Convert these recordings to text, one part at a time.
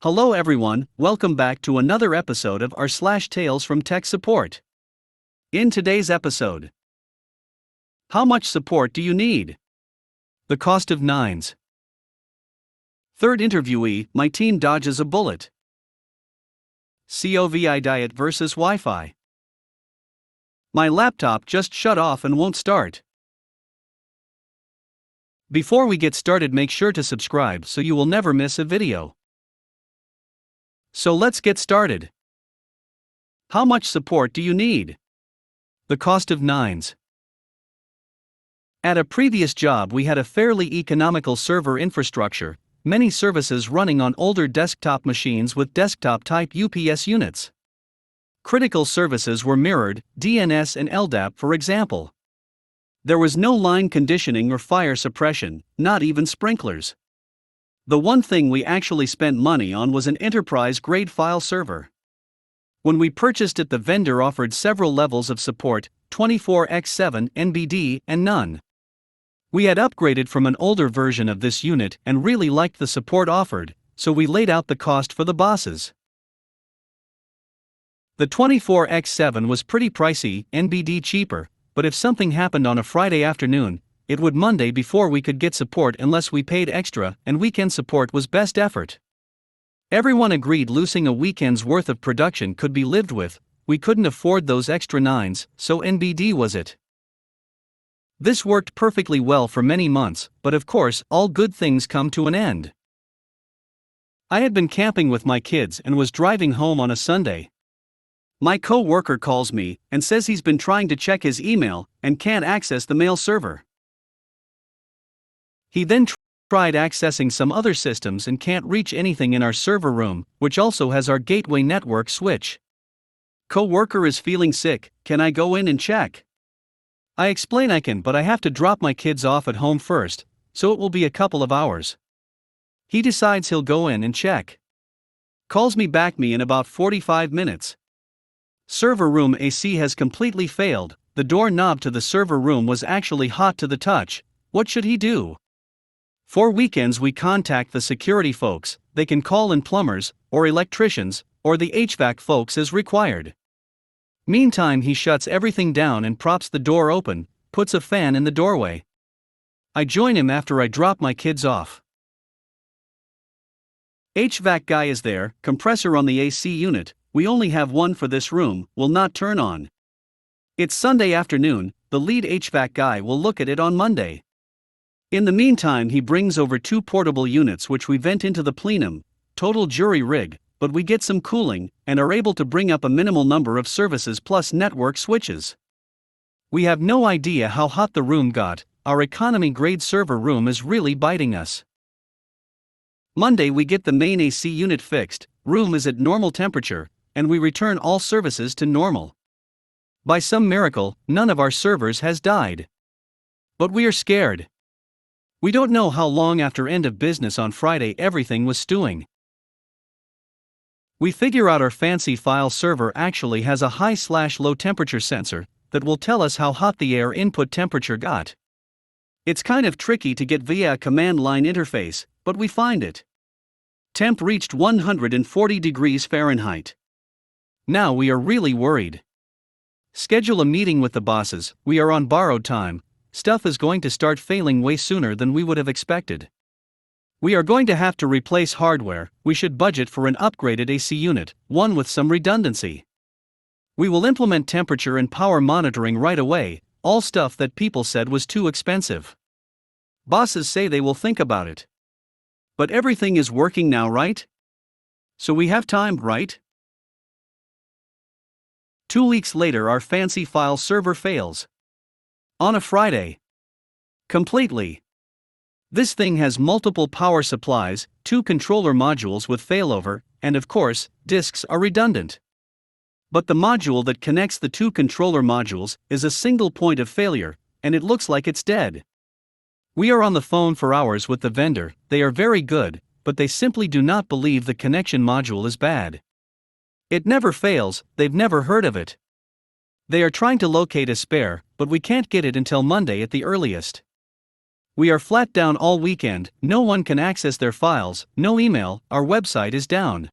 Hello everyone, welcome back to another episode of r/slash Tales from Tech Support. In today's episode, how much support do you need? The cost of NINES. Third interviewee, my team dodges a bullet. COVID diet versus Wi-Fi. My laptop just shut off and won't start. Before we get started, make sure to subscribe so you will never miss a video. So let's get started. How much support do you need? The cost of NINES. At a previous job, we had a fairly economical server infrastructure, many services running on older desktop machines with desktop-type UPS units. Critical services were mirrored, DNS and LDAP for example. There was no line conditioning or fire suppression, not even sprinklers. The one thing we actually spent money on was an enterprise-grade file server. When we purchased it, the vendor offered several levels of support, 24x7 NBD and none. We had upgraded from an older version of this unit and really liked the support offered, so we laid out the cost for the bosses. The 24x7 was pretty pricey, NBD cheaper, but if something happened on a Friday afternoon, it would Monday before we could get support unless we paid extra, and weekend support was best effort. Everyone agreed losing a weekend's worth of production could be lived with. We couldn't afford those extra NINES, so NBD was it. This worked perfectly well for many months, but of course, all good things come to an end. I had been camping with my kids and was driving home on a Sunday. My co-worker calls me and says he's been trying to check his email and can't access the mail server. He then tried accessing some other systems and can't reach anything in our server room, which also has our gateway network switch. Co-worker is feeling sick, can I go in and check? I explain I can, but I have to drop my kids off at home first, so it will be a couple of hours. He decides he'll go in and check. Calls me back in about 45 minutes. Server room AC has completely failed, the door knob to the server room was actually hot to the touch. What should he do? For weekends we contact the security folks, they can call in plumbers, or electricians, or the HVAC folks as required. Meantime he shuts everything down and props the door open, puts a fan in the doorway. I join him after I drop my kids off. HVAC guy is there, compressor on the AC unit, we only have one for this room, will not turn on. It's Sunday afternoon, the lead HVAC guy will look at it on Monday. In the meantime he brings over 2 portable units which we vent into the plenum, total jury rig, but we get some cooling, and are able to bring up a minimal number of services plus network switches. We have no idea how hot the room got, our economy grade server room is really biting us. Monday we get the main AC unit fixed, room is at normal temperature, and we return all services to normal. By some miracle, none of our servers has died. But we are scared. We don't know how long after end of business on Friday everything was stewing. We figure out our fancy file server actually has a high/low temperature sensor that will tell us how hot the air input temperature got. It's kind of tricky to get via a command line interface, but we find it. Temp reached 140 degrees Fahrenheit. Now we are really worried. Schedule a meeting with the bosses, we are on borrowed time. Stuff is going to start failing way sooner than we would have expected. We are going to have to replace hardware, we should budget for an upgraded AC unit, one with some redundancy. We will implement temperature and power monitoring right away, all stuff that people said was too expensive. Bosses say they will think about it. But everything is working now, right? So we have time, right? 2 weeks later our fancy file server fails. On a Friday. Completely. This thing has multiple power supplies, 2 controller modules with failover, and of course, disks are redundant. But the module that connects the 2 controller modules is a single point of failure, and it looks like it's dead. We are on the phone for hours with the vendor, they are very good, but they simply do not believe the connection module is bad. It never fails, they've never heard of it. They are trying to locate a spare, but we can't get it until Monday at the earliest. We are flat down all weekend, no one can access their files, no email, our website is down.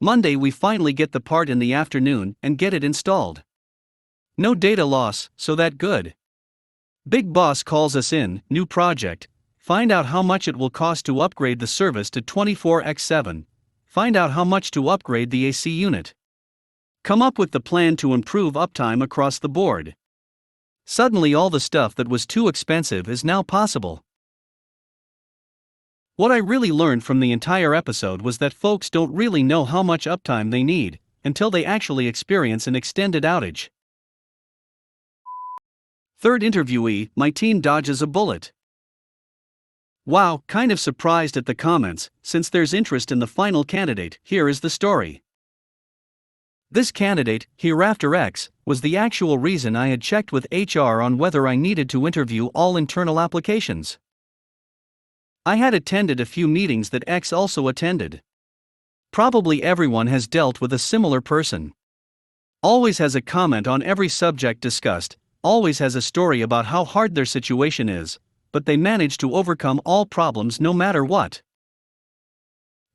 Monday we finally get the part in the afternoon and get it installed. No data loss, so that good. Big boss calls us in, new project, find out how much it will cost to upgrade the service to 24x7, find out how much to upgrade the AC unit. Come up with the plan to improve uptime across the board. Suddenly all the stuff that was too expensive is now possible. What I really learned from the entire episode was that folks don't really know how much uptime they need until they actually experience an extended outage. Third interviewee, my team dodges a bullet. Wow, kind of surprised at the comments, since there's interest in the final candidate. Here is the story. This candidate, Hereafter X, was the actual reason I had checked with HR on whether I needed to interview all internal applications. I had attended a few meetings that X also attended. Probably everyone has dealt with a similar person. Always has a comment on every subject discussed, always has a story about how hard their situation is, but they manage to overcome all problems no matter what.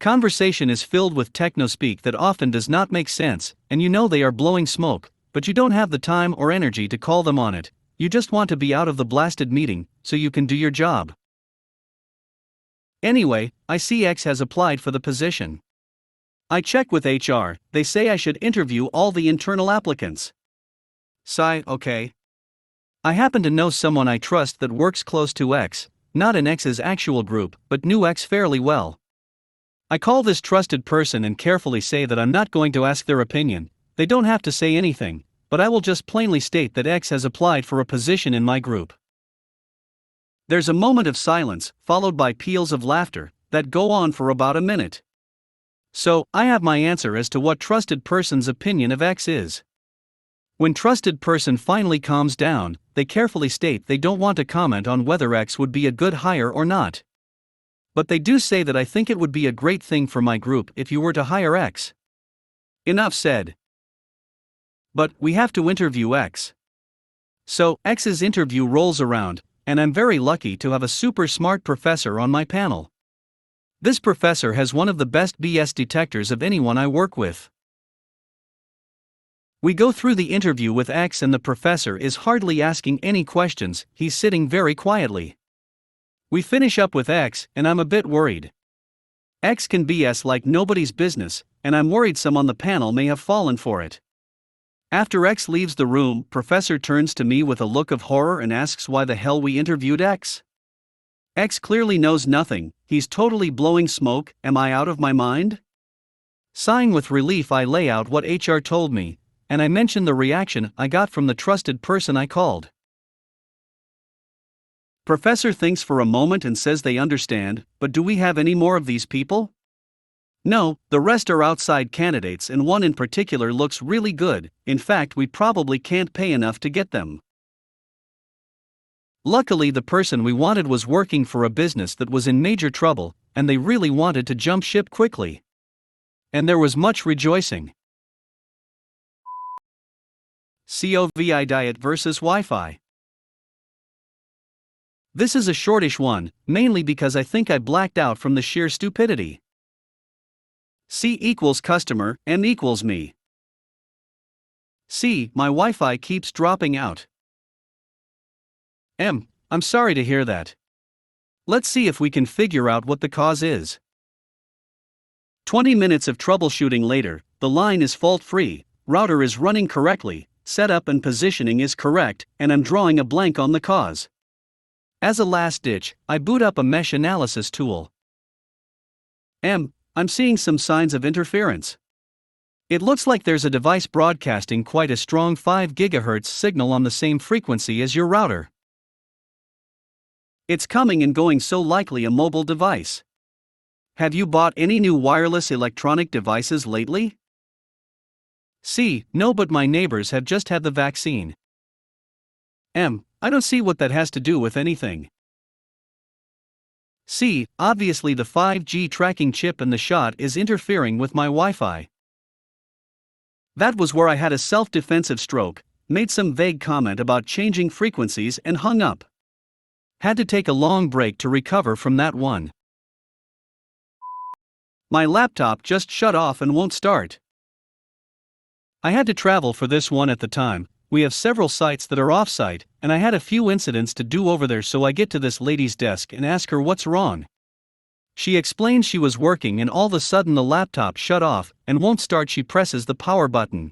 Conversation is filled with techno-speak that often does not make sense, and you know they are blowing smoke, but you don't have the time or energy to call them on it, you just want to be out of the blasted meeting, so you can do your job. Anyway, I see X has applied for the position. I check with HR, they say I should interview all the internal applicants. Sigh, okay. I happen to know someone I trust that works close to X, not in X's actual group, but knew X fairly well. I call this trusted person and carefully say that I'm not going to ask their opinion, they don't have to say anything, but I will just plainly state that X has applied for a position in my group. There's a moment of silence, followed by peals of laughter, that go on for about a minute. So, I have my answer as to what trusted person's opinion of X is. When trusted person finally calms down, they carefully state they don't want to comment on whether X would be a good hire or not. But they do say that I think it would be a great thing for my group if you were to hire X. Enough said. But, we have to interview X. So, X's interview rolls around, and I'm very lucky to have a super smart professor on my panel. This professor has one of the best BS detectors of anyone I work with. We go through the interview with X and the professor is hardly asking any questions, he's sitting very quietly. We finish up with X, and I'm a bit worried. X can BS like nobody's business, and I'm worried some on the panel may have fallen for it. After X leaves the room, Professor turns to me with a look of horror and asks why the hell we interviewed X. X clearly knows nothing, he's totally blowing smoke, am I out of my mind? Sighing with relief I lay out what HR told me, and I mention the reaction I got from the trusted person I called. Professor thinks for a moment and says they understand, but do we have any more of these people? No, the rest are outside candidates and one in particular looks really good, in fact we probably can't pay enough to get them. Luckily the person we wanted was working for a business that was in major trouble, and they really wanted to jump ship quickly. And there was much rejoicing. COVID diet versus Wi-Fi. This is a shortish one, mainly because I think I blacked out from the sheer stupidity. C equals customer, M equals me. C, my Wi-Fi keeps dropping out. M, I'm sorry to hear that. Let's see if we can figure out what the cause is. 20 minutes of troubleshooting later, the line is fault-free, router is running correctly, setup and positioning is correct, and I'm drawing a blank on the cause. As a last ditch, I boot up a mesh analysis tool. M, I'm seeing some signs of interference. It looks like there's a device broadcasting quite a strong 5 GHz signal on the same frequency as your router. It's coming and going, so likely a mobile device. Have you bought any new wireless electronic devices lately? C, no, but my neighbors have just had the vaccine. M, I don't see what that has to do with anything. C, obviously the 5G tracking chip in the shot is interfering with my Wi-Fi. That was where I had a self-defensive stroke, made some vague comment about changing frequencies and hung up. Had to take a long break to recover from that one. My laptop just shut off and won't start. I had to travel for this one at the time. We have several sites that are off-site, and I had a few incidents to do over there, so I get to this lady's desk and ask her what's wrong. She explains she was working and all of a sudden the laptop shut off and won't start. She presses the power button.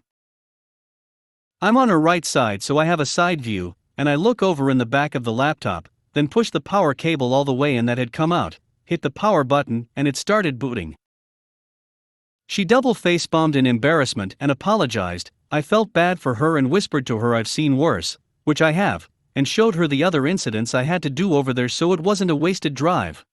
I'm on her right side, so I have a side view, and I look over in the back of the laptop, then push the power cable all the way and that had come out, hit the power button and it started booting. She double face-bombed in embarrassment and apologized. I felt bad for her and whispered to her I've seen worse, which I have, and showed her the other incidents I had to do over there, so it wasn't a wasted drive.